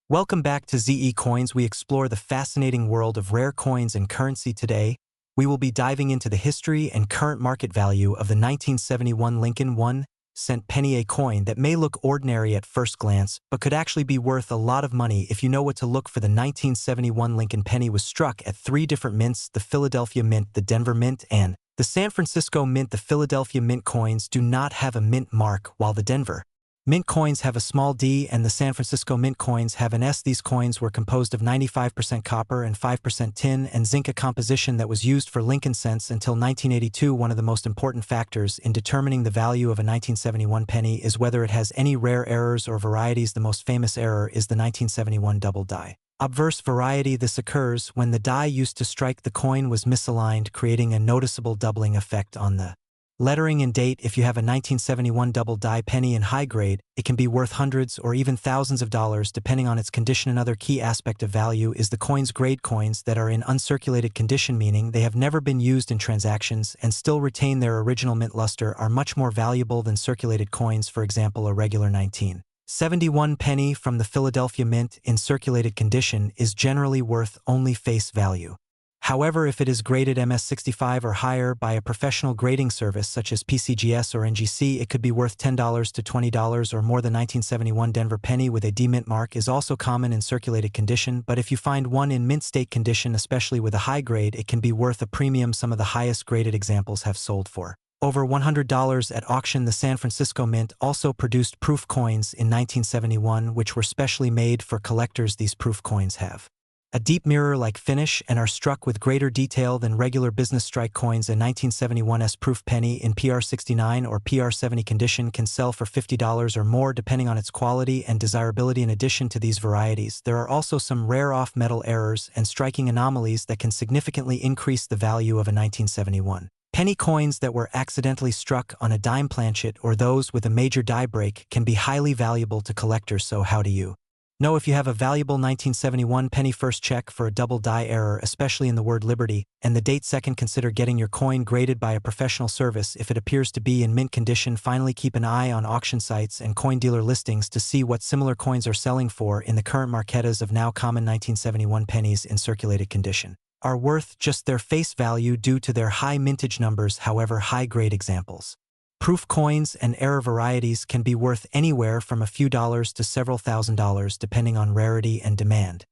Welcome back to ZE Coins. We explore the fascinating world of rare coins and currency today. We will be diving into the history and current market value of the 1971 Lincoln 1-cent penny, a coin that may look ordinary at first glance, but could actually be worth a lot of money if you know what to look for. The 1971 Lincoln penny was struck at three different mints: the Philadelphia Mint, the Denver Mint, and the San Francisco Mint. The Philadelphia Mint coins do not have a mint mark, while the Denver Mint coins have a small d and the San Francisco Mint coins have an S. These coins were composed of 95% copper and 5% tin and zinc, a composition that was used for Lincoln cents until 1982. One of the most important factors in determining the value of a 1971 penny is whether it has any rare errors or varieties. The most famous error is the 1971 double die obverse variety. This occurs when the die used to strike the coin was misaligned, creating a noticeable doubling effect on the lettering and date. If you have a 1971 double die penny in high grade, it can be worth hundreds or even thousands of dollars depending on its condition. Another key aspect of value is the coin's grade. Coins that are in uncirculated condition, meaning they have never been used in transactions and still retain their original mint luster, are much more valuable than circulated coins. For example, a regular 1971 penny from the Philadelphia Mint in circulated condition is generally worth only face value. However, if it is graded MS-65 or higher by a professional grading service such as PCGS or NGC, it could be worth $10 to $20 or more. The 1971 Denver penny with a D mint mark is also common in circulated condition, but if you find one in mint state condition, especially with a high grade, it can be worth a premium. Some of the highest graded examples have sold for over $100 at auction. The San Francisco Mint also produced proof coins in 1971, which were specially made for collectors. These proof coins have a deep mirror-like finish and are struck with greater detail than regular business strike coins. A 1971's proof penny in PR69 or PR70 condition can sell for $50 or more depending on its quality and desirability. In addition to these varieties, there are also some rare off-metal errors and striking anomalies that can significantly increase the value of a 1971 penny. Coins that were accidentally struck on a dime planchet or those with a major die break can be highly valuable to collectors. So how do you know if you have a valuable 1971 penny? First, check for a double die error, especially in the word Liberty, and the date. Second, consider getting your coin graded by a professional service if it appears to be in mint condition. Finally, keep an eye on auction sites and coin dealer listings to see what similar coins are selling for in the current market. As of now, common 1971 pennies in circulated condition are worth just their face value due to their high mintage numbers. However, high-grade examples, proof coins and error varieties, can be worth anywhere from a few dollars to several $1,000s depending on rarity and demand.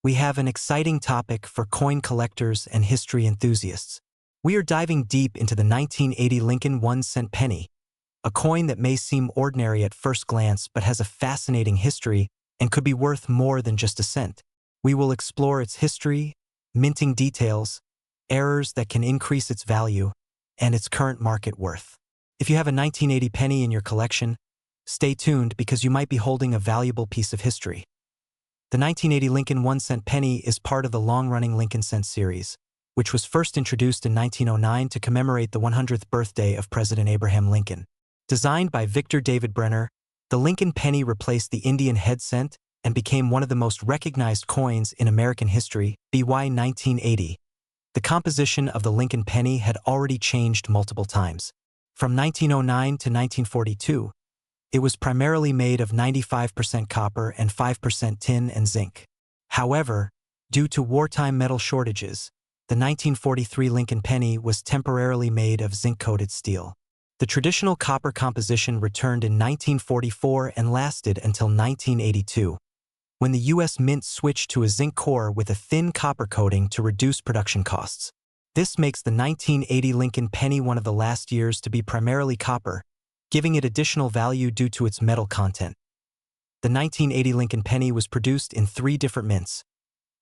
We have an exciting topic for coin collectors and history enthusiasts. We are diving deep into the 1980 Lincoln 1-cent penny, a coin that may seem ordinary at first glance but has a fascinating history and could be worth more than just a cent. We will explore its history, minting details, errors that can increase its value, and its current market worth. If you have a 1980 penny in your collection, stay tuned because you might be holding a valuable piece of history. The 1980 Lincoln 1-cent penny is part of the long-running Lincoln Cent series, which was first introduced in 1909 to commemorate the 100th birthday of President Abraham Lincoln. Designed by Victor David Brenner, the Lincoln penny replaced the Indian head cent and became one of the most recognized coins in American history. BY 1980. The composition of the Lincoln penny had already changed multiple times. From 1909 to 1942, it was primarily made of 95% copper and 5% tin and zinc. However, due to wartime metal shortages, the 1943 Lincoln penny was temporarily made of zinc-coated steel. The traditional copper composition returned in 1944 and lasted until 1982, when the U.S. Mint switched to a zinc core with a thin copper coating to reduce production costs. This makes the 1980 Lincoln penny one of the last years to be primarily copper, giving it additional value due to its metal content. The 1980 Lincoln penny was produced in three different mints: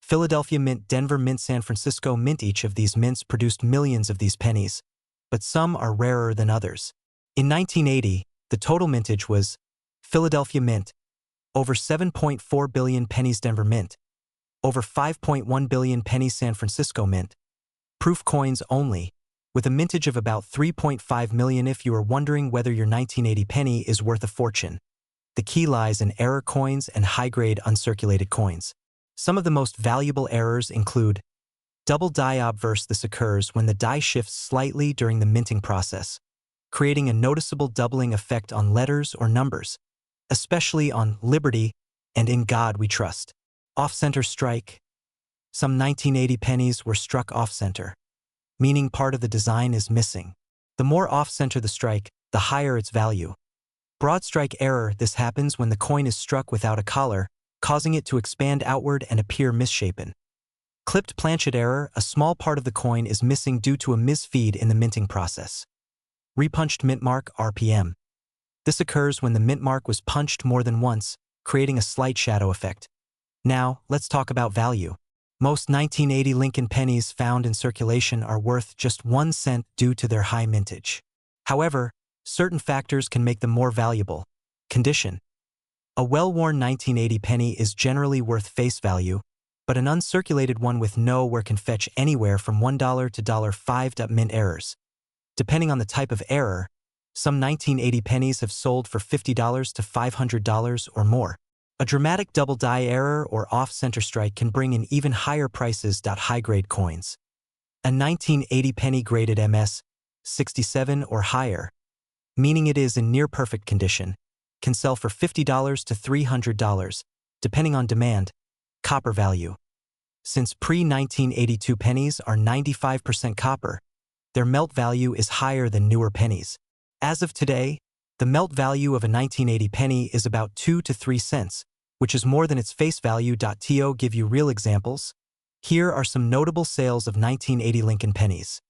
Philadelphia Mint, Denver Mint, San Francisco Mint. Each of these mints produced millions of these pennies, but some are rarer than others. In 1980, the total mintage was Philadelphia Mint, over 7.4 billion pennies; Denver Mint, over 5.1 billion pennies; San Francisco Mint, proof coins only, with a mintage of about 3.5 million. If you are wondering whether your 1980 penny is worth a fortune, the key lies in error coins and high-grade uncirculated coins. Some of the most valuable errors include double die obverse. This occurs when the die shifts slightly during the minting process, creating a noticeable doubling effect on letters or numbers, especially on Liberty and In God We Trust. Off-center strike. Some 1980 pennies were struck off-center, meaning part of the design is missing. The more off-center the strike, the higher its value. Broad strike error. This happens when the coin is struck without a collar, causing it to expand outward and appear misshapen. Clipped planchet error. A small part of the coin is missing due to a misfeed in the minting process. Repunched mint mark (RPM). This occurs when the mint mark was punched more than once, creating a slight shadow effect. Now, let's talk about value. Most 1980 Lincoln pennies found in circulation are worth just 1 cent due to their high mintage. However, certain factors can make them more valuable. Condition. A well-worn 1980 penny is generally worth face value, but an uncirculated one with no wear can fetch anywhere from $1 to $5. Mint errors. Depending on the type of error, some 1980 pennies have sold for $50 to $500 or more. A dramatic double die error or off-center strike can bring in even higher prices. High-grade coins. A 1980 penny graded MS 67 or higher, meaning it is in near-perfect condition, can sell for $50 to $300, depending on demand. Copper value. Since pre-1982 pennies are 95% copper, their melt value is higher than newer pennies. As of today, the melt value of a 1980 penny is about 2 to 3 cents, which is more than its face value. To give you real examples, here are some notable sales of 1980 Lincoln pennies.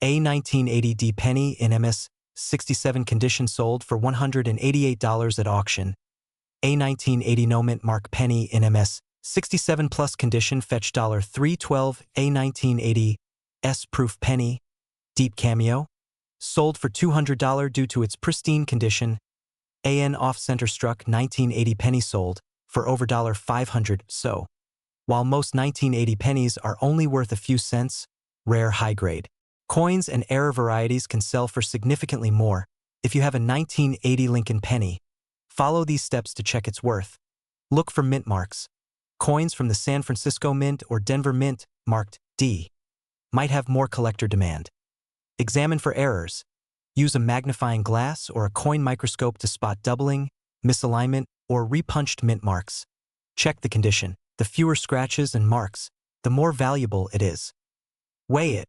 A 1980 penny in MS 67 condition sold for $188 at auction. A 1980 no mint mark penny in MS 67 plus condition fetched $312. A 1980 S-proof penny, deep cameo, sold for $200 due to its pristine condition. AN off-center struck 1980 penny sold for over $500. So, while most 1980 pennies are only worth a few cents, rare high-grade coins and error varieties can sell for significantly more. If you have a 1980 Lincoln penny, follow these steps to check its worth. Look for mint marks. Coins from the San Francisco Mint or Denver Mint, marked D, might have more collector demand. Examine for errors. Use a magnifying glass or a coin microscope to spot doubling, misalignment, or repunched mint marks. Check the condition. The fewer scratches and marks, the more valuable it is. Weigh it.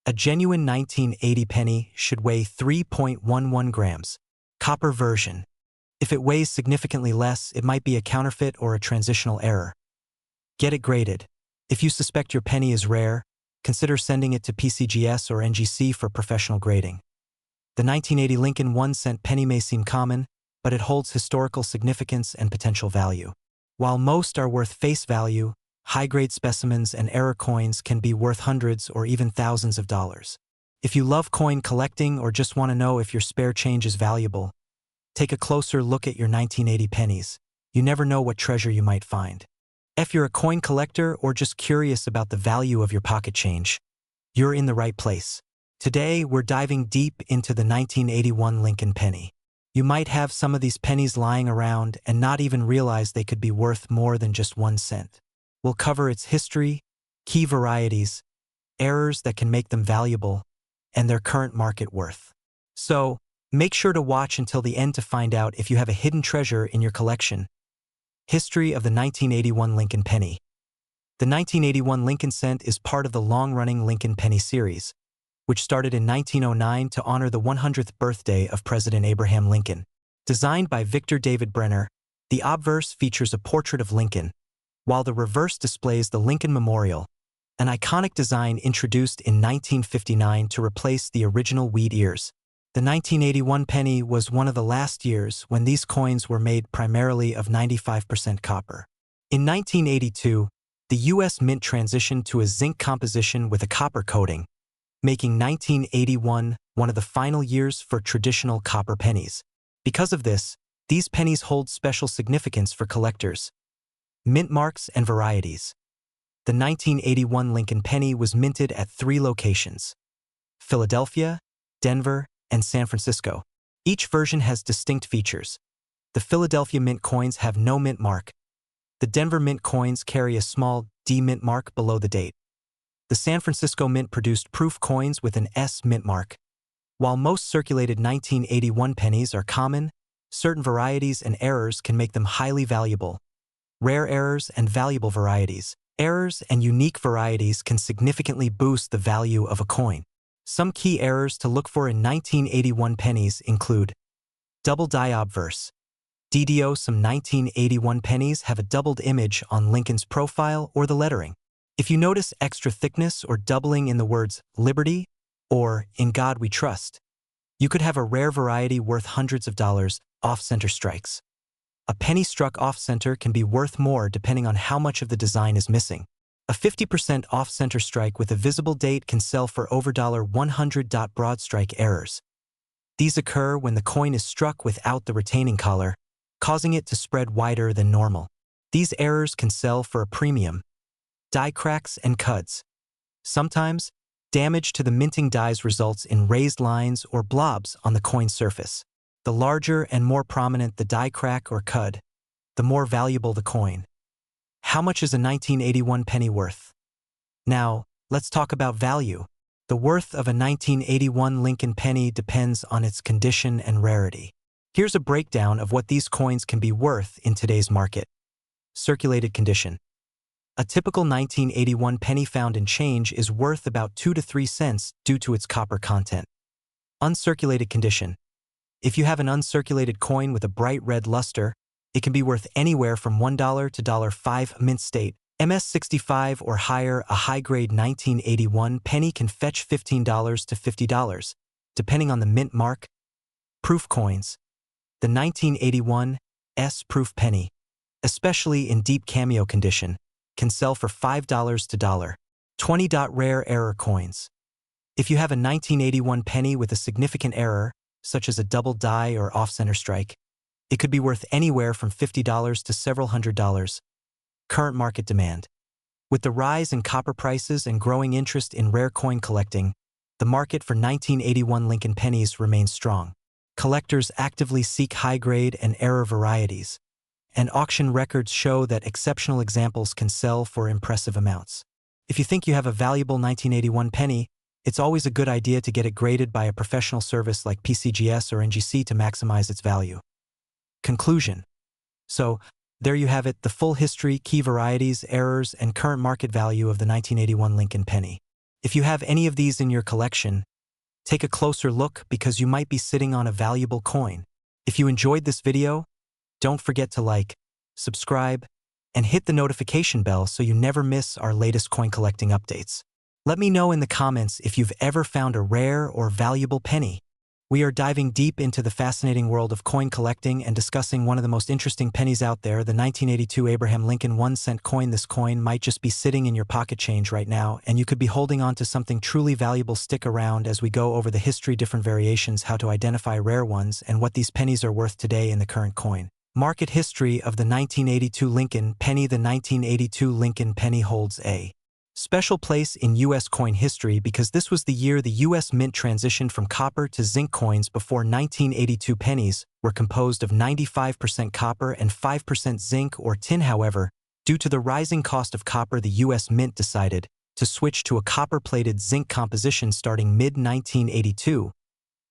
A genuine 1980 penny should weigh 3.11 grams. Copper version. If it weighs significantly less, it might be a counterfeit or a transitional error. Get it graded. If you suspect your penny is rare, consider sending it to PCGS or NGC for professional grading. The 1980 Lincoln 1-cent penny may seem common, but it holds historical significance and potential value. While most are worth face value, high-grade specimens and error coins can be worth hundreds or even thousands of dollars. If you love coin collecting or just want to know if your spare change is valuable, take a closer look at your 1980 pennies. You never know what treasure you might find. If you're a coin collector or just curious about the value of your pocket change, you're in the right place. Today, we're diving deep into the 1981 Lincoln penny. You might have some of these pennies lying around and not even realize they could be worth more than just 1 cent. We'll cover its history, key varieties, errors that can make them valuable, and their current market worth. So, make sure to watch until the end to find out if you have a hidden treasure in your collection. History of the 1981 Lincoln penny. The 1981 Lincoln cent is part of the long-running Lincoln penny series, which started in 1909 to honor the 100th birthday of President Abraham Lincoln. Designed by Victor David Brenner, the obverse features a portrait of Lincoln, while the reverse displays the Lincoln Memorial, an iconic design introduced in 1959 to replace the original wheat ears. The 1981 penny was one of the last years when these coins were made primarily of 95% copper. In 1982, the U.S. Mint transitioned to a zinc composition with a copper coating, making 1981 one of the final years for traditional copper pennies. Because of this, these pennies hold special significance for collectors. Mint marks and varieties. The 1981 Lincoln penny was minted at 3 locations: Philadelphia, Denver, and San Francisco. Each version has distinct features. The Philadelphia mint coins have no mint mark. The Denver mint coins carry a small D mint mark below the date. The San Francisco mint produced proof coins with an S mint mark. While most circulated 1981 pennies are common, certain varieties and errors can make them highly valuable. Rare errors and valuable varieties. Errors and unique varieties can significantly boost the value of a coin. Some key errors to look for in 1981 pennies include double die obverse. DDO. Some 1981 pennies have a doubled image on Lincoln's profile or the lettering. If you notice extra thickness or doubling in the words Liberty or In God We Trust, you could have a rare variety worth hundreds of dollars. Off-center strikes. A penny struck off-center can be worth more depending on how much of the design is missing. A 50% off-center strike with a visible date can sell for over $100. Broad strike errors. These occur when the coin is struck without the retaining collar, causing it to spread wider than normal. These errors can sell for a premium. Die cracks and cuds. Sometimes, damage to the minting dies results in raised lines or blobs on the coin surface. The larger and more prominent the die crack or cud, the more valuable the coin. How much is a 1981 penny worth? Now, let's talk about value. The worth of a 1981 Lincoln penny depends on its condition and rarity. Here's a breakdown of what these coins can be worth in today's market. Circulated condition. A typical 1981 penny found in change is worth about 2 to 3 cents due to its copper content. Uncirculated condition. If you have an uncirculated coin with a bright red luster, it can be worth anywhere from $1 to $5 mint state. MS65 or higher. A high-grade 1981 penny can fetch $15 to $50, depending on the mint mark. Proof coins. The 1981 S-proof penny, especially in deep cameo condition, can sell for $5 to $20. Rare error coins. If you have a 1981 penny with a significant error, such as a double die or off-center strike, it could be worth anywhere from $50 to several $100s. Current market demand. With the rise in copper prices and growing interest in rare coin collecting, the market for 1981 Lincoln pennies remains strong. Collectors actively seek high-grade and error varieties, and auction records show that exceptional examples can sell for impressive amounts. If you think you have a valuable 1981 penny, it's always a good idea to get it graded by a professional service like PCGS or NGC to maximize its value. Conclusion. So, there you have it, the full history, key varieties, errors, and current market value of the 1981 Lincoln penny. If you have any of these in your collection, take a closer look because you might be sitting on a valuable coin. If you enjoyed this video, don't forget to like, subscribe, and hit the notification bell so you never miss our latest coin collecting updates. Let me know in the comments if you've ever found a rare or valuable penny. We are diving deep into the fascinating world of coin collecting and discussing one of the most interesting pennies out there, the 1982 Abraham Lincoln 1-cent coin. This coin might just be sitting in your pocket change right now, and you could be holding on to something truly valuable. Stick around as we go over the history, different variations, how to identify rare ones, and what these pennies are worth today in the current coin. Market history of the 1982 Lincoln penny. The 1982 Lincoln penny holds a special place in U.S. coin history because this was the year the U.S. Mint transitioned from copper to zinc coins. Before 1982 pennies were composed of 95% copper and 5% zinc or tin. However, due to the rising cost of copper, the U.S. Mint decided to switch to a copper-plated zinc composition starting mid-1982.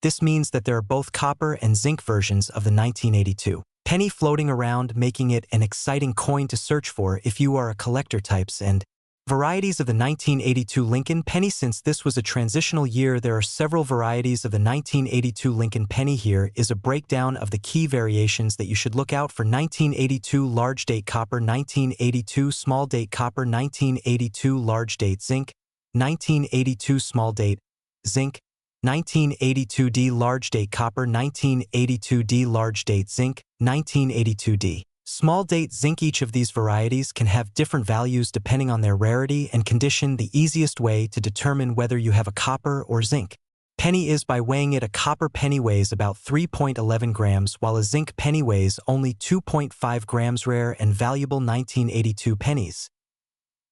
This means that there are both copper and zinc versions of the 1982 penny floating around, making it an exciting coin to search for if you are a collector. Types and varieties of the 1982 Lincoln penny. Since this was a transitional year, there are several varieties of the 1982 Lincoln penny. Here is a breakdown of the key variations that you should look out for. 1982 large date copper, 1982 small date copper, 1982 large date zinc, 1982 small date zinc, 1982D large date copper, 1982D large date zinc, 1982D small date zinc. Each of these varieties can have different values depending on their rarity and condition. The easiest way to determine whether you have a copper or zinc penny is by weighing it. A copper penny weighs about 3.11 grams, while a zinc penny weighs only 2.5 grams. Rare and valuable 1982 pennies.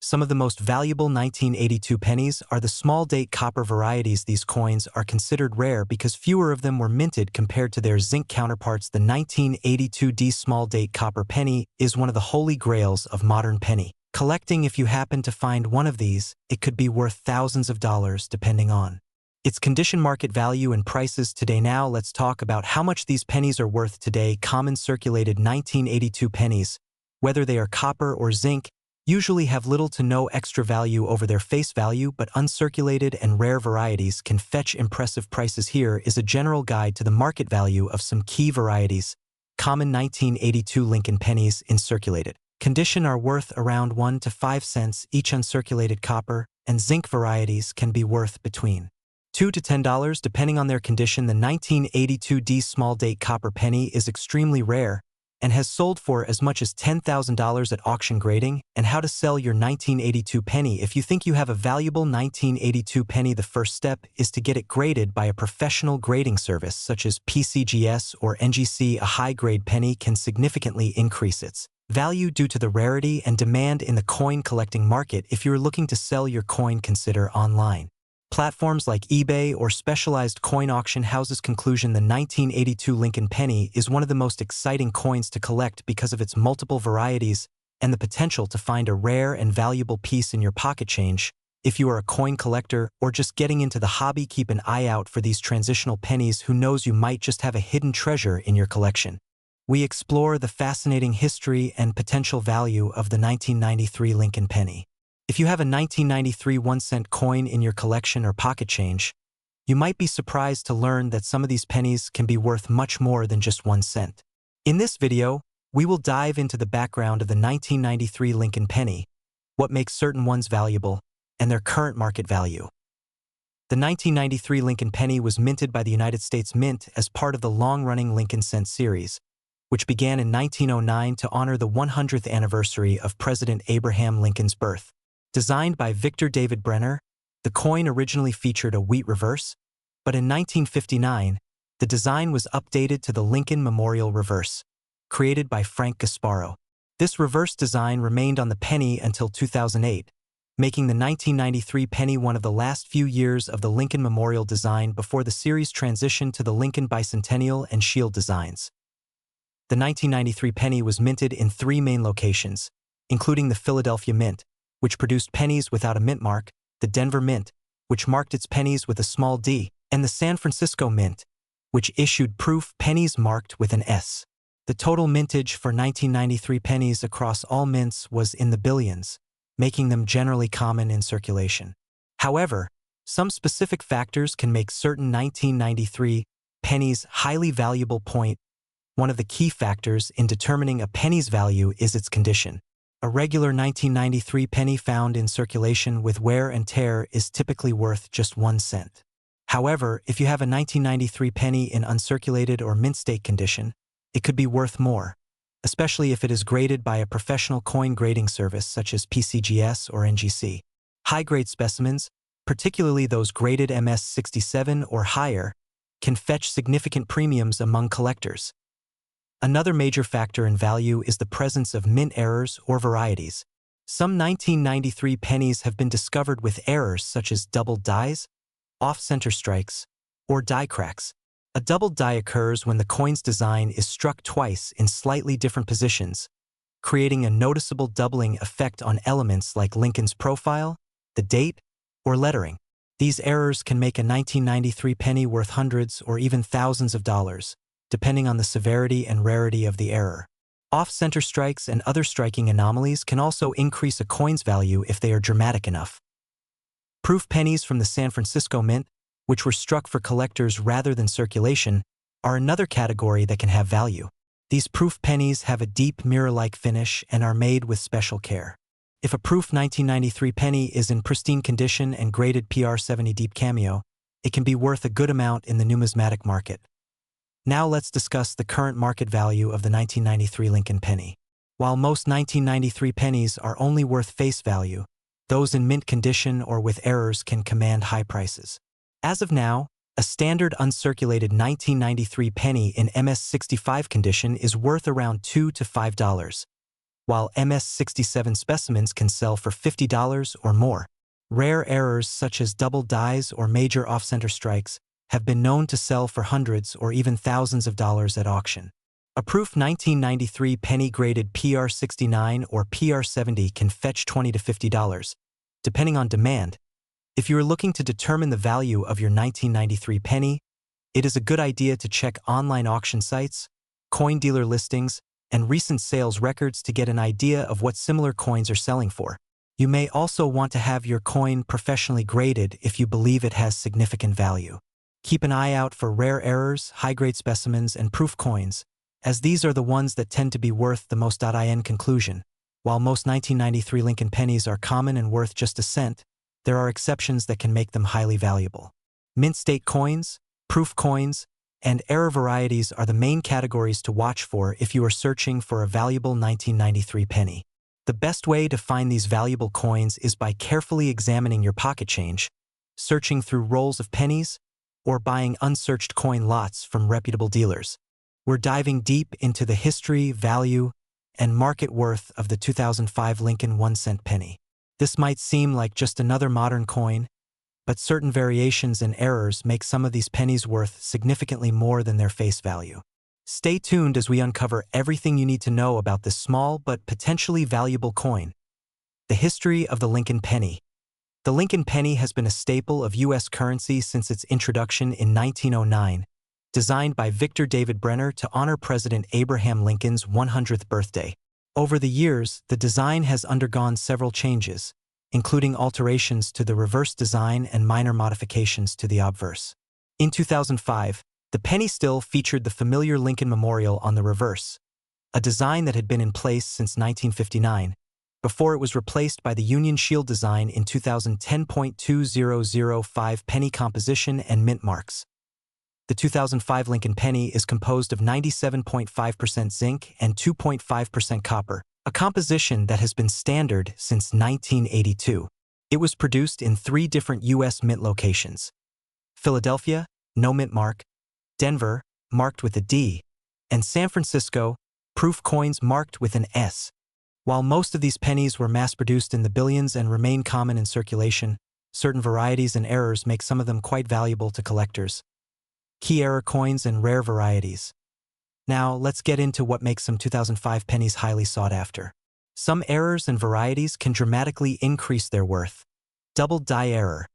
Some of the most valuable 1982 pennies are the small-date copper varieties. These coins are considered rare because fewer of them were minted compared to their zinc counterparts. The 1982D small-date copper penny is one of the holy grails of modern penny collecting. If you happen to find one of these, it could be worth thousands of dollars depending on its condition, market value, and prices today. Now let's talk about how much these pennies are worth today. Common circulated 1982 pennies whether they are copper or zinc, usually have little to no extra value over their face value, but uncirculated and rare varieties can fetch impressive prices. Here is a general guide to the market value of some key varieties. Common 1982 Lincoln pennies in circulated condition are worth around 1 to 5 cents each. Uncirculated copper and zinc varieties can be worth between $2 to $10 depending on their condition. The 1982 small date copper penny is extremely rare and has sold for as much as $10,000 at auction. Grading and how to sell your 1982 penny. If you think you have a valuable 1982 penny, the first step is to get it graded by a professional grading service such as PCGS or NGC. A high-grade penny can significantly increase its value due to the rarity and demand in the coin collecting market. If you're looking to sell your coin, consider online platforms like eBay or specialized coin auction houses. Conclusion: the 1982 Lincoln penny is one of the most exciting coins to collect because of its multiple varieties and the potential to find a rare and valuable piece in your pocket change. If you are a coin collector or just getting into the hobby, keep an eye out for these transitional pennies. Who knows, you might just have a hidden treasure in your collection. We explore the fascinating history and potential value of the 1993 Lincoln penny. If you have a 1993 1-cent coin in your collection or pocket change, you might be surprised to learn that some of these pennies can be worth much more than just 1 cent. In this video, we will dive into the background of the 1993 Lincoln penny, what makes certain ones valuable, and their current market value. The 1993 Lincoln penny was minted by the United States Mint as part of the long-running Lincoln Cent series, which began in 1909 to honor the 100th anniversary of President Abraham Lincoln's birth. Designed by Victor David Brenner, the coin originally featured a wheat reverse, but in 1959, the design was updated to the Lincoln Memorial Reverse, created by Frank Gasparo. This reverse design remained on the penny until 2008, making the 1993 penny one of the last few years of the Lincoln Memorial design before the series transitioned to the Lincoln Bicentennial and Shield designs. The 1993 penny was minted in 3 main locations, including the Philadelphia Mint, which produced pennies without a mint mark, the Denver Mint, which marked its pennies with a small d, and the San Francisco Mint, which issued proof pennies marked with an S. The total mintage for 1993 pennies across all mints was in the billions, making them generally common in circulation. However, some specific factors can make certain 1993 pennies highly valuable. One of the key factors in determining a penny's value is its condition. A regular 1993 penny found in circulation with wear and tear is typically worth just 1 cent. However, if you have a 1993 penny in uncirculated or mint state condition, it could be worth more, especially if it is graded by a professional coin grading service such as PCGS or NGC. High-grade specimens, particularly those graded MS-67 or higher, can fetch significant premiums among collectors. Another major factor in value is the presence of mint errors or varieties. Some 1993 pennies have been discovered with errors such as doubled dies, off-center strikes, or die cracks. A doubled die occurs when the coin's design is struck twice in slightly different positions, creating a noticeable doubling effect on elements like Lincoln's profile, the date, or lettering. These errors can make a 1993 penny worth hundreds or even thousands of dollars, depending on the severity and rarity of the error. Off-center strikes and other striking anomalies can also increase a coin's value if they are dramatic enough. Proof pennies from the San Francisco Mint, which were struck for collectors rather than circulation, are another category that can have value. These proof pennies have a deep mirror-like finish and are made with special care. If a proof 1993 penny is in pristine condition and graded PR70 Deep Cameo, it can be worth a good amount in the numismatic market. Now let's discuss the current market value of the 1993 Lincoln penny. While most 1993 pennies are only worth face value, those in mint condition or with errors can command high prices. As of now, a standard uncirculated 1993 penny in MS-65 condition is worth around $2 to $5, while MS-67 specimens can sell for $50 or more. Rare errors such as double dies or major off-center strikes have been known to sell for hundreds or even thousands of dollars at auction. A proof 1993 penny graded PR69 or PR70 can fetch $20 to $50, depending on demand. If you are looking to determine the value of your 1993 penny, it is a good idea to check online auction sites, coin dealer listings, and recent sales records to get an idea of what similar coins are selling for. You may also want to have your coin professionally graded if you believe it has significant value. Keep an eye out for rare errors, high-grade specimens, and proof coins, as these are the ones that tend to be worth the most. In conclusion, while most 1993 Lincoln pennies are common and worth just a cent, there are exceptions that can make them highly valuable. Mint state coins, proof coins, and error varieties are the main categories to watch for if you are searching for a valuable 1993 penny. The best way to find these valuable coins is by carefully examining your pocket change, searching through rolls of pennies, or buying unsearched coin lots from reputable dealers. We're diving deep into the history, value, and market worth of the 2005 Lincoln 1-cent penny. This might seem like just another modern coin, but certain variations and errors make some of these pennies worth significantly more than their face value. Stay tuned as we uncover everything you need to know about this small but potentially valuable coin. The history of the Lincoln penny. The Lincoln penny has been a staple of U.S. currency since its introduction in 1909, designed by Victor David Brenner to honor President Abraham Lincoln's 100th birthday. Over the years, the design has undergone several changes, including alterations to the reverse design and minor modifications to the obverse. In 2005, the penny still featured the familiar Lincoln Memorial on the reverse, a design that had been in place since 1959, before it was replaced by the Union Shield design in 2010.2005 penny composition and mint marks. The 2005 Lincoln penny is composed of 97.5% zinc and 2.5% copper, a composition that has been standard since 1982. It was produced in 3 different U.S. mint locations: Philadelphia, no mint mark; Denver, marked with a D; and San Francisco, proof coins marked with an S. While most of these pennies were mass-produced in the billions and remain common in circulation, certain varieties and errors make some of them quite valuable to collectors. Key error coins and rare varieties. Now, let's get into what makes some 2005 pennies highly sought after. Some errors and varieties can dramatically increase their worth. Double die error.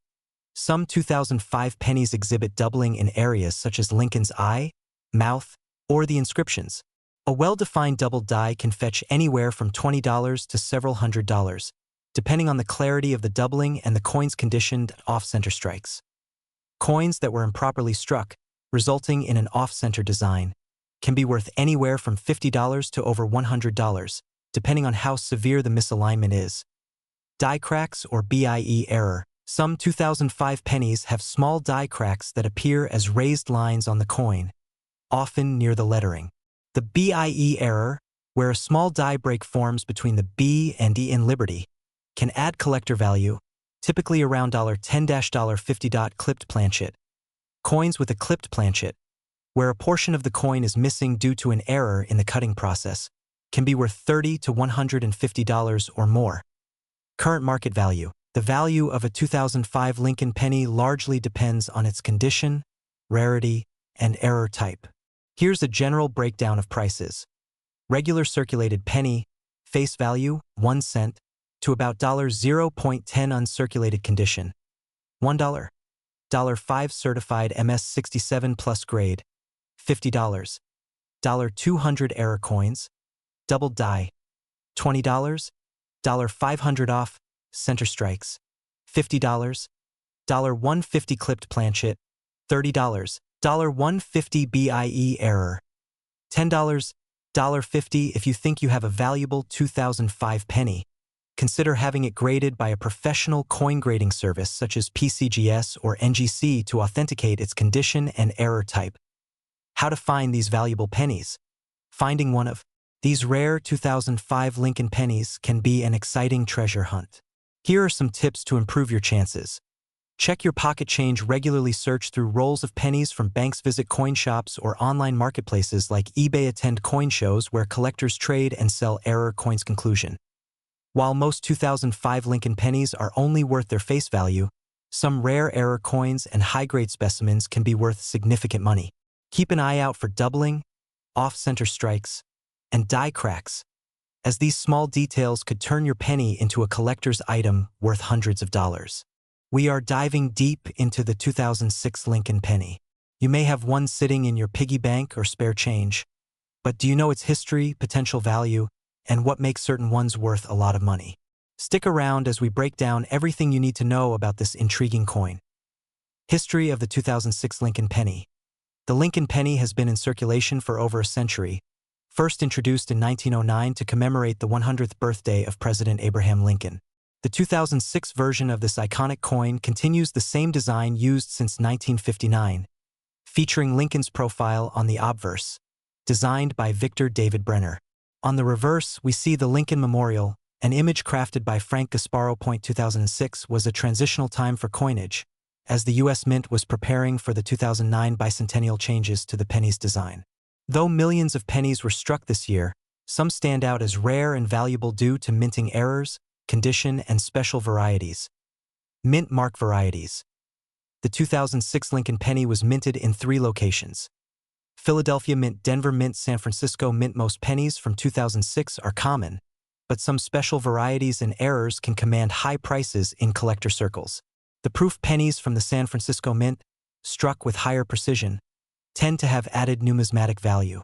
Some 2005 pennies exhibit doubling in areas such as Lincoln's eye, mouth, or the inscriptions. A well-defined double die can fetch anywhere from $20 to several $100s, depending on the clarity of the doubling and the coin's conditioned off-center strikes. Coins that were improperly struck, resulting in an off-center design, can be worth anywhere from $50 to over $100, depending on how severe the misalignment is. Die cracks or BIE error. Some 2005 pennies have small die cracks that appear as raised lines on the coin, often near the lettering. The BIE error, where a small die break forms between the B and E in Liberty, can add collector value, typically around $10-$50. Clipped planchet. Coins with a clipped planchet, where a portion of the coin is missing due to an error in the cutting process, can be worth $30 to $150 or more. Current market value. The value of a 2005 Lincoln penny largely depends on its condition, rarity, and error type. Here's a general breakdown of prices. Regular circulated penny, face value, 1 cent, to about $0.10 uncirculated condition. $1. $5 certified MS67 plus grade, $50. $200 error coins, double die, $20. $500 off, center strikes, $50. $150 clipped planchet, $30. $150 BIE error, $10. $50 if you think you have a valuable 2005 penny. Consider having it graded by a professional coin grading service such as PCGS or NGC to authenticate its condition and error type. How to find these valuable pennies. Finding one of these rare 2005 Lincoln pennies can be an exciting treasure hunt. Here are some tips to improve your chances. Check your pocket change regularly. Search through rolls of pennies from banks. Visit coin shops or online marketplaces like eBay. Attend coin shows where collectors trade and sell error coins. Conclusion. While most 2005 Lincoln pennies are only worth their face value, some rare error coins and high-grade specimens can be worth significant money. Keep an eye out for doubling, off-center strikes, and die cracks, as these small details could turn your penny into a collector's item worth hundreds of dollars. We are diving deep into the 2006 Lincoln penny. You may have one sitting in your piggy bank or spare change, But do you know its history, potential value, and what makes certain ones worth a lot of money? Stick around as we break down everything you need to know about this intriguing coin. History of the 2006 Lincoln Penny. The Lincoln penny has been in circulation for over a century, first introduced in 1909 to commemorate the 100th birthday of President Abraham Lincoln. The 2006 version of this iconic coin continues the same design used since 1959, featuring Lincoln's profile on the obverse, designed by Victor David Brenner. On the reverse, we see the Lincoln Memorial, an image crafted by Frank Gasparo. 2006 was a transitional time for coinage, as the U.S. Mint was preparing for the 2009 bicentennial changes to the penny's design. Though millions of pennies were struck this year, some stand out as rare and valuable due to minting errors, condition, and special varieties. Mint mark varieties. The 2006 Lincoln penny was minted in 3 locations: Philadelphia Mint, Denver Mint, San Francisco Mint. Most pennies from 2006 are common, but some special varieties and errors can command high prices in collector circles. The proof pennies from the San Francisco Mint, struck with higher precision, tend to have added numismatic value.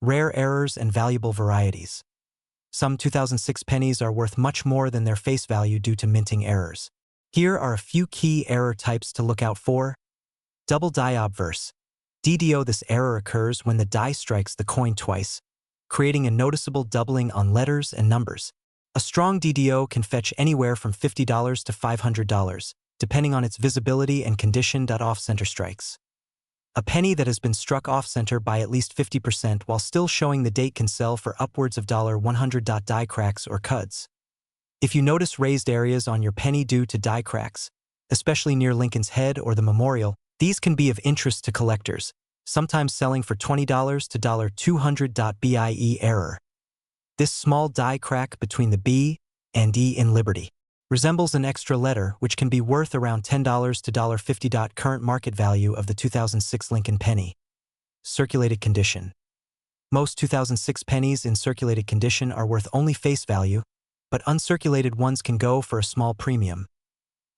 Rare errors and valuable varieties. Some 2006 pennies are worth much more than their face value due to minting errors. Here are a few key error types to look out for. Double die obverse. DDO. This error occurs when the die strikes the coin twice, creating a noticeable doubling on letters and numbers. A strong DDO can fetch anywhere from $50 to $500, depending on its visibility and condition. Off-center strikes. A penny that has been struck off-center by at least 50% while still showing the date can sell for upwards of $100. Die cracks or cuds. If you notice raised areas on your penny due to die cracks, especially near Lincoln's head or the memorial, these can be of interest to collectors, sometimes selling for $20 to $200. BIE error. This small die crack between the B and E in Liberty resembles an extra letter, which can be worth around $10 to $50. Current market value of the 2006 Lincoln penny. Circulated condition. Most 2006 pennies in circulated condition are worth only face value, but uncirculated ones can go for a small premium.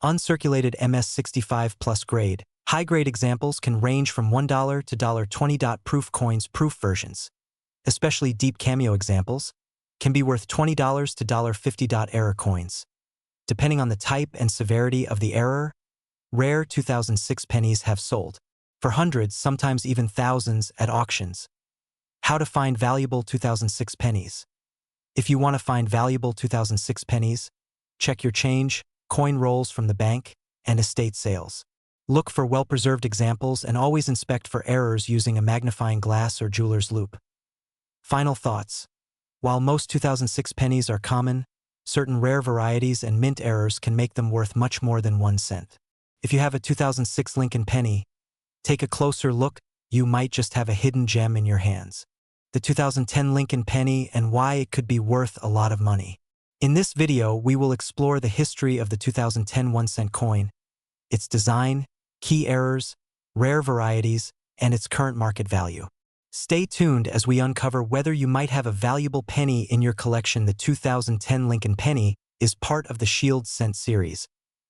Uncirculated MS65 plus grade. High-grade examples can range from $1 to $20. Proof coins. Proof versions, especially deep cameo examples, can be worth $20 to $50. Error coins. Depending on the type and severity of the error, rare 2006 pennies have sold for hundreds, sometimes even thousands, at auctions. How to find valuable 2006 pennies. If you want to find valuable 2006 pennies, check your change, coin rolls from the bank, and estate sales. Look for well-preserved examples and always inspect for errors using a magnifying glass or jeweler's loupe. Final thoughts. While most 2006 pennies are common, certain rare varieties and mint errors can make them worth much more than 1 cent. If you have a 2006 Lincoln penny, take a closer look. You might just have a hidden gem in your hands. The 2010 Lincoln penny and why it could be worth a lot of money. In this video, we will explore the history of the 2010 1-cent coin, its design, key errors, rare varieties, and its current market value. Stay tuned as we uncover whether you might have a valuable penny in your collection. The 2010 Lincoln penny is part of the Shield Cent series,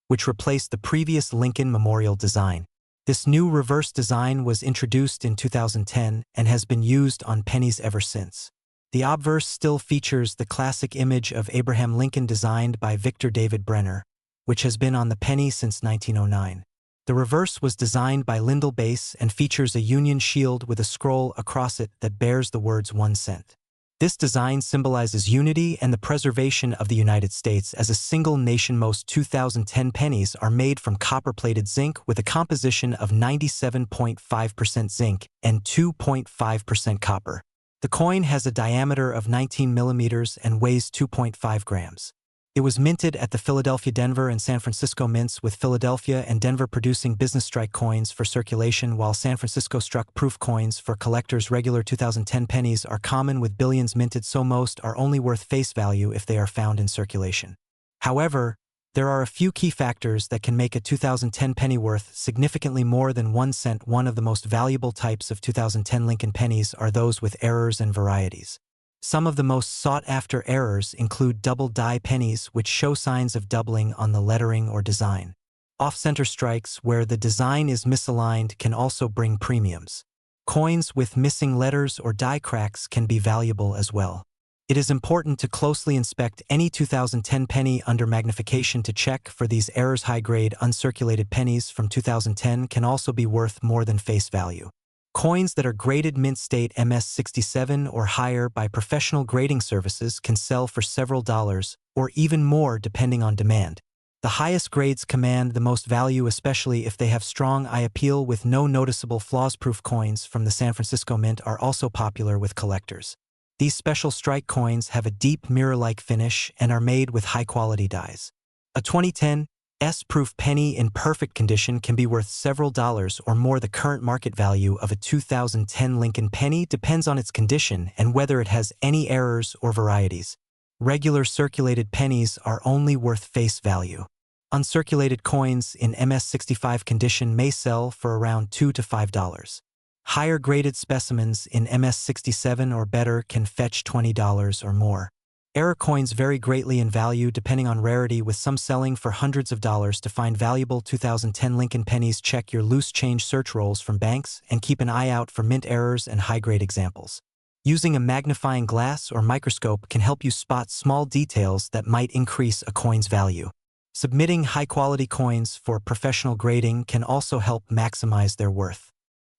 which replaced the previous Lincoln Memorial design. This new reverse design was introduced in 2010 and has been used on pennies ever since. The obverse still features the classic image of Abraham Lincoln designed by Victor David Brenner, which has been on the penny since 1909. The reverse was designed by Lyndall Bass and features a Union shield with a scroll across it that bears the words 1 cent. This design symbolizes unity and the preservation of the United States as a single nation. Most 2010 pennies are made from copper-plated zinc with a composition of 97.5% zinc and 2.5% copper. The coin has a diameter of 19 millimeters and weighs 2.5 grams. It was minted at the Philadelphia, Denver, and San Francisco mints, with Philadelphia and Denver producing business strike coins for circulation while San Francisco struck proof coins for collectors. Regular 2010 pennies are common with billions minted, so most are only worth face value if they are found in circulation. However, there are a few key factors that can make a 2010 penny worth significantly more than 1 cent. One of the most valuable types of 2010 Lincoln pennies are those with errors and varieties. Some of the most sought-after errors include double die pennies, which show signs of doubling on the lettering or design. Off-center strikes, where the design is misaligned, can also bring premiums. Coins with missing letters or die cracks can be valuable as well. It is important to closely inspect any 2010 penny under magnification to check for these errors. High-grade uncirculated pennies from 2010 can also be worth more than face value. Coins that are graded mint state MS67 or higher by professional grading services can sell for several dollars, or even more depending on demand. The highest grades command the most value, especially if they have strong eye appeal with no noticeable flaws. Proof coins from the San Francisco Mint are also popular with collectors. These special strike coins have a deep mirror-like finish and are made with high-quality dies. A 2010 S-proof penny in perfect condition can be worth several dollars or more. The current market value of a 2010 Lincoln penny depends on its condition and whether it has any errors or varieties. Regular circulated pennies are only worth face value. Uncirculated coins in MS65 condition may sell for around $2 to $5. Higher graded specimens in MS67 or better can fetch $20 or more. Error coins vary greatly in value depending on rarity, with some selling for hundreds of dollars. To find valuable 2010 Lincoln pennies, check your loose change search rolls from banks and keep an eye out for mint errors and high-grade examples. Using a magnifying glass or microscope can help you spot small details that might increase a coin's value. Submitting high-quality coins for professional grading can also help maximize their worth.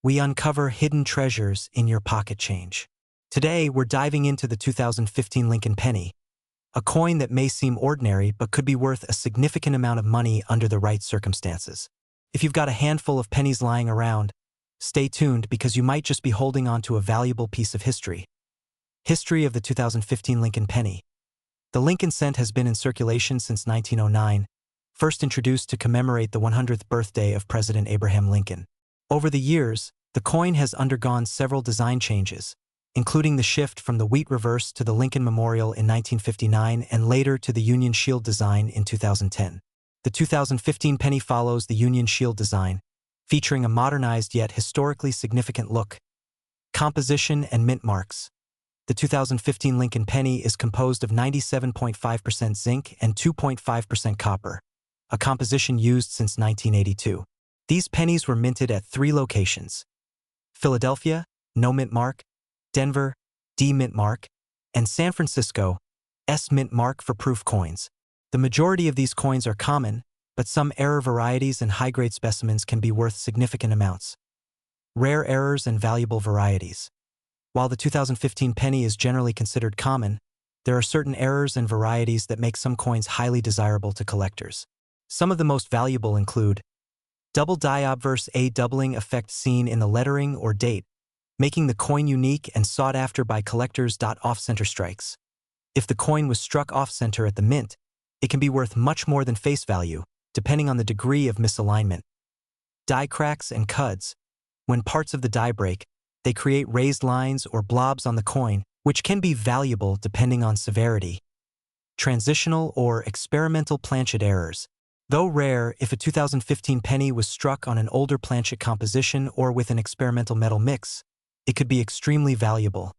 We uncover hidden treasures in your pocket change. Today, we're diving into the 2015 Lincoln penny, a coin that may seem ordinary but could be worth a significant amount of money under the right circumstances. If you've got a handful of pennies lying around, stay tuned because you might just be holding on to a valuable piece of history. History of the 2015 Lincoln penny. The Lincoln cent has been in circulation since 1909, first introduced to commemorate the 100th birthday of President Abraham Lincoln. Over the years, the coin has undergone several design changes, including the shift from the wheat reverse to the Lincoln Memorial in 1959 and later to the Union Shield design in 2010. The 2015 penny follows the Union Shield design, featuring a modernized yet historically significant look. Composition and mint marks. The 2015 Lincoln penny is composed of 97.5% zinc and 2.5% copper, a composition used since 1982. These pennies were minted at 3 locations: Philadelphia, no mint mark; Denver, D mint mark; and San Francisco, S mint mark for proof coins. The majority of these coins are common, but some error varieties and high-grade specimens can be worth significant amounts. Rare errors and valuable varieties. While the 2015 penny is generally considered common, there are certain errors and varieties that make some coins highly desirable to collectors. Some of the most valuable include double die obverse, a doubling effect seen in the lettering or date, making the coin unique and sought after by collectors. Off-center strikes. If the coin was struck off-center at the mint, it can be worth much more than face value, depending on the degree of misalignment. Die cracks and cuds. When parts of the die break, they create raised lines or blobs on the coin, which can be valuable depending on severity. Transitional or experimental planchet errors. Though rare, if a 2015 penny was struck on an older planchet composition or with an experimental metal mix, it could be extremely valuable.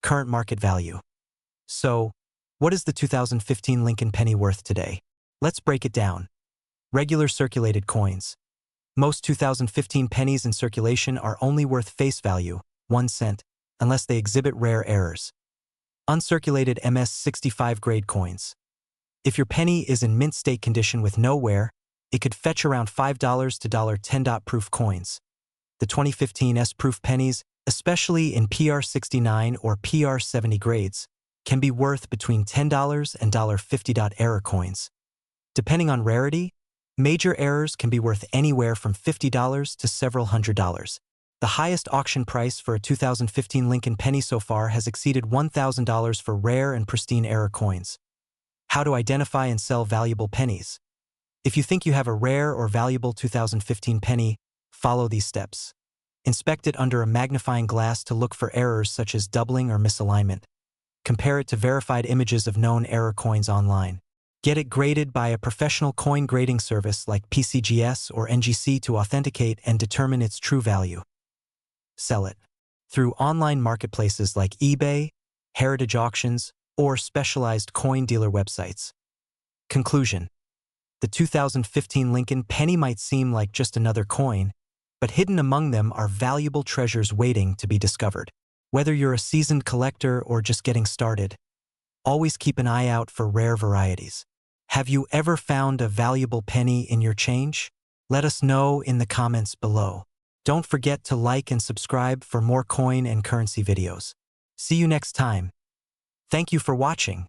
Current market value. So, what is the 2015 Lincoln penny worth today? Let's break it down. Regular circulated coins. Most 2015 pennies in circulation are only worth face value, 1 cent, unless they exhibit rare errors. Uncirculated MS65 grade coins. If your penny is in mint state condition with no wear, it could fetch around $5 to $10. Proof coins. The 2015 S-proof pennies, especially in PR69 or PR70 grades, can be worth between $10 and $50. Error coins. Depending on rarity, major errors can be worth anywhere from $50 to several $100s. The highest auction price for a 2015 Lincoln penny so far has exceeded $1,000 for rare and pristine error coins. How to identify and sell valuable pennies. If you think you have a rare or valuable 2015 penny, follow these steps. Inspect it under a magnifying glass to look for errors such as doubling or misalignment. Compare it to verified images of known error coins online. Get it graded by a professional coin grading service like PCGS or NGC to authenticate and determine its true value. Sell it through online marketplaces like eBay, heritage auctions, or specialized coin dealer websites. Conclusion. The 2015 Lincoln penny might seem like just another coin, but hidden among them are valuable treasures waiting to be discovered. Whether you're a seasoned collector or just getting started, always keep an eye out for rare varieties. Have you ever found a valuable penny in your change? Let us know in the comments below. Don't forget to like and subscribe for more coin and currency videos. See you next time. Thank you for watching.